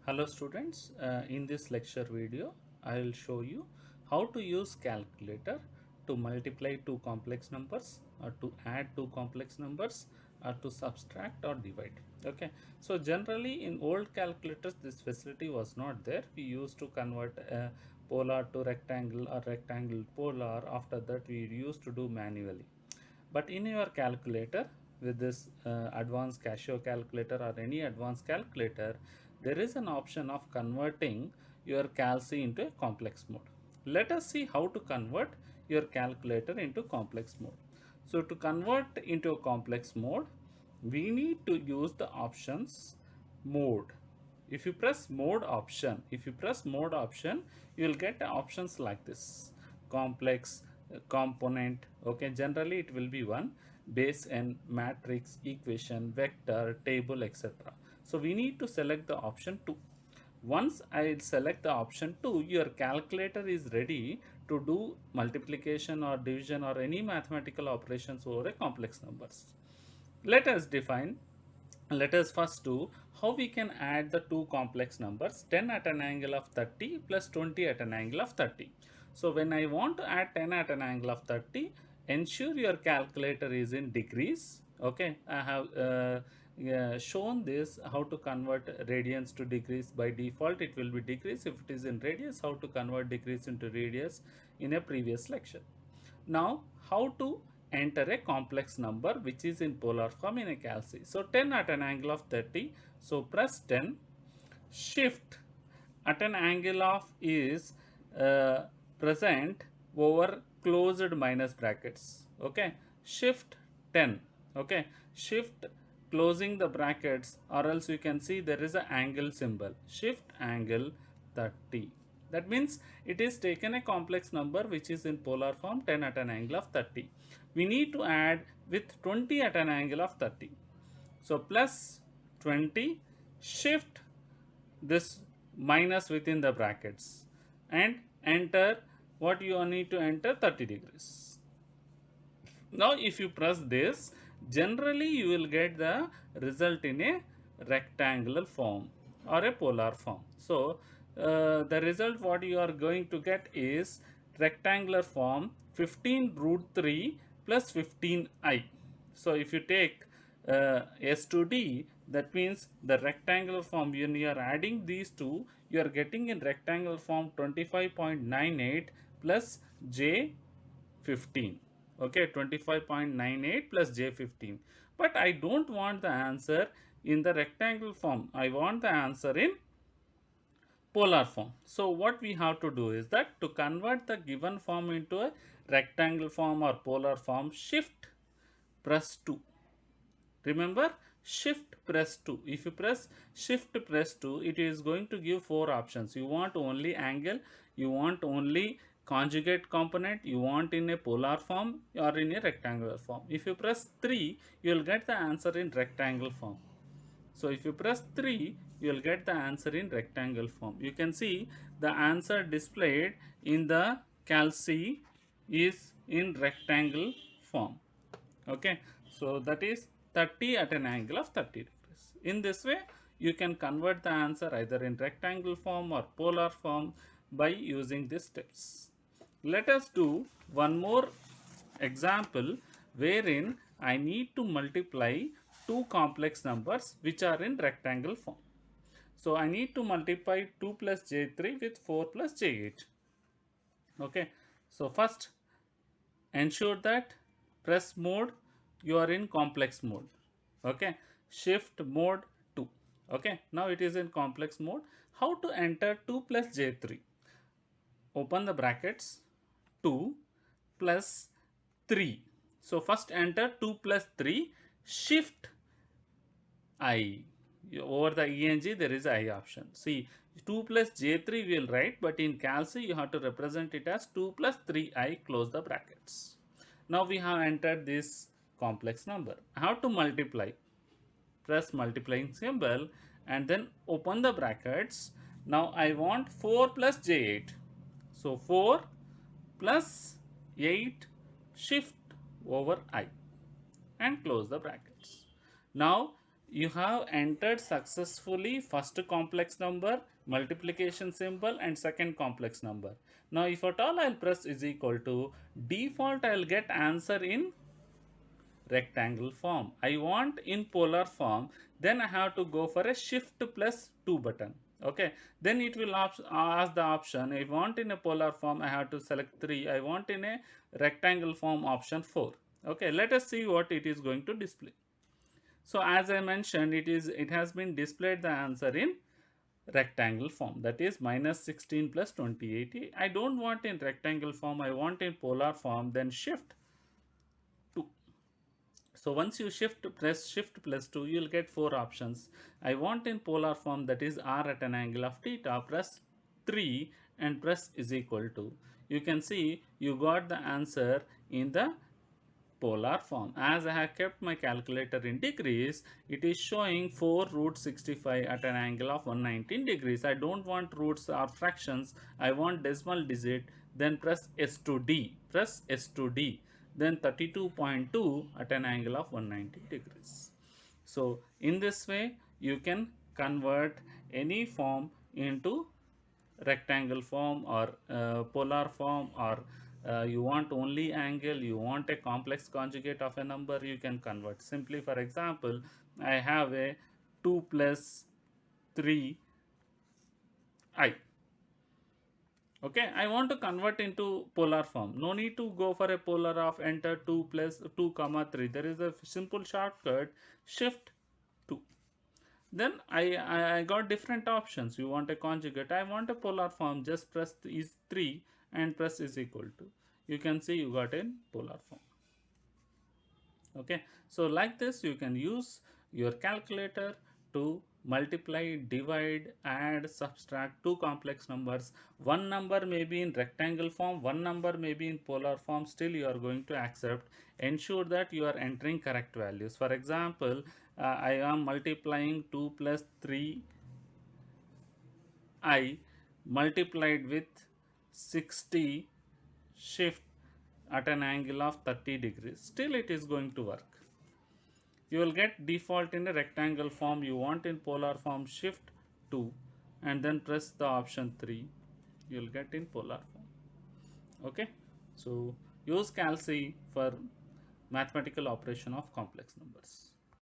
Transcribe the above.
Hello students, in this lecture video I will show you how to use calculator to multiply two complex numbers or to add two complex numbers or to subtract or divide. Okay, so generally in old calculators this facility was not there. We used to convert polar to rectangle or rectangle polar. After that we used to do manually. But in your calculator, with this advanced Casio calculator or any advanced calculator, there is an option of converting your calc into a complex mode. Let us see how to convert your calculator into complex mode. So to convert into a complex mode, we need to use the options mode. If you press mode option, you will get options like this: complex, component. Okay, generally it will be one: base n, matrix, equation, vector, table, etc. So we need to select the option 2. Once I select the option 2, your calculator is ready to do multiplication or division or any mathematical operations over a complex numbers. Let us first do how we can add the two complex numbers: 10 at an angle of 30 plus 20 at an angle of 30. So when I want to add 10 at an angle of 30, ensure your calculator is in degrees. Okay, I have shown this how to convert radians to degrees. By default it will be degrees. If it is in radius, how to convert degrees into radius in a previous lecture. Now, how to enter a complex number which is in polar form in a calc. So 10 at an angle of 30. So press 10. Shift at an angle of is uh, present over closed minus brackets. Okay. Shift 10. Okay. Shift closing the brackets, or else you can see there is an angle symbol. Shift angle 30. That means it is taken a complex number which is in polar form 10 at an angle of 30. We need to add with 20 at an angle of 30. So plus 20, shift this minus within the brackets and enter what you need to enter: 30 degrees. Now if you press this, generally you will get the result in a rectangular form or a polar form. So the result what you are going to get is rectangular form 15 root 3 plus 15i. So if you take S to D, that means the rectangular form, when you are adding these two, you are getting in rectangular form 25.98 plus J 15. Okay, 25.98 plus J15. But I don't want the answer in the rectangle form. I want the answer in polar form. So what we have to do is that to convert the given form into a rectangle form or polar form, shift press 2. Remember, shift press 2. If you press shift press 2, it is going to give four options. You want only angle, you want only conjugate component, you want in a polar form or in a rectangular form. If you press 3, you will get the answer in rectangle form. So if you press 3, you will get the answer in rectangle form. You can see the answer displayed in the calc is in rectangle form. Okay, so that is 30 at an angle of 30 degrees. In this way, you can convert the answer either in rectangle form or polar form by using these steps. Let us do one more example wherein I need to multiply two complex numbers which are in rectangle form. So I need to multiply 2 plus j3 with 4 plus j8. Okay, so first ensure that press mode you are in complex mode. Okay, shift mode 2. Okay, now it is in complex mode. How to enter 2 plus j3? Open the brackets. 2 plus 3. So first enter 2 plus 3, shift I. Over the eng there is I option. See, 2 plus j3 we will write, but in calc you have to represent it as 2 plus 3i, close the brackets. Now we have entered this complex number. How to multiply? Press multiplying symbol and then open the brackets. Now I want 4 plus j8. So 4 plus 8, shift over I and close the brackets. Now You have entered successfully first complex number, multiplication symbol, and second complex number. Now if at all I'll press is equal to, default I'll get answer in rectangle form. I want in polar form, then I have to go for a shift plus 2 button. Okay, then it will ask the option. I want in a polar form, I have to select 3. I want in a rectangle form, option 4. Okay, let us see what it is going to display. So as I mentioned, it has been displayed the answer in rectangle form, that is minus 16 plus 2080. I don't want in rectangle form, I want in polar form, then shift 2. So once you press shift plus 2, you'll get 4 options. I want in polar form, that is r at an angle of theta, press 3 and press is equal to. You can see you got the answer in the polar form. As I have kept my calculator in degrees, it is showing 4 root 65 at an angle of 119 degrees. I don't want roots or fractions, I want decimal digit. Then press S to D, press S to D, then 32.2 at an angle of 190 degrees. So in this way you can convert any form into rectangle form or polar form, or you want only angle, you want a complex conjugate of a number, you can convert. Simply for example, I have a 2 plus 3 I. Okay, I want to convert into polar form. No need to go for a polar of enter 2 plus 2 comma 3. There is a simple shortcut, shift 2. Then I got different options. You want a conjugate, I want a polar form, just press is 3 and press is equal to. You can see you got a polar form. Okay, so like this you can use your calculator to multiply, divide, add, subtract two complex numbers. One number may be in rectangle form, one number may be in polar form, still you are going to accept. Ensure that you are entering correct values. For example, I am multiplying 2 plus 3 I multiplied with 60, shift at an angle of 30 degrees. Still it is going to work. You will get default in a rectangle form. You want in polar form, shift 2 and then press the option 3. You will get in polar form. Okay, so use calci for mathematical operation of complex numbers.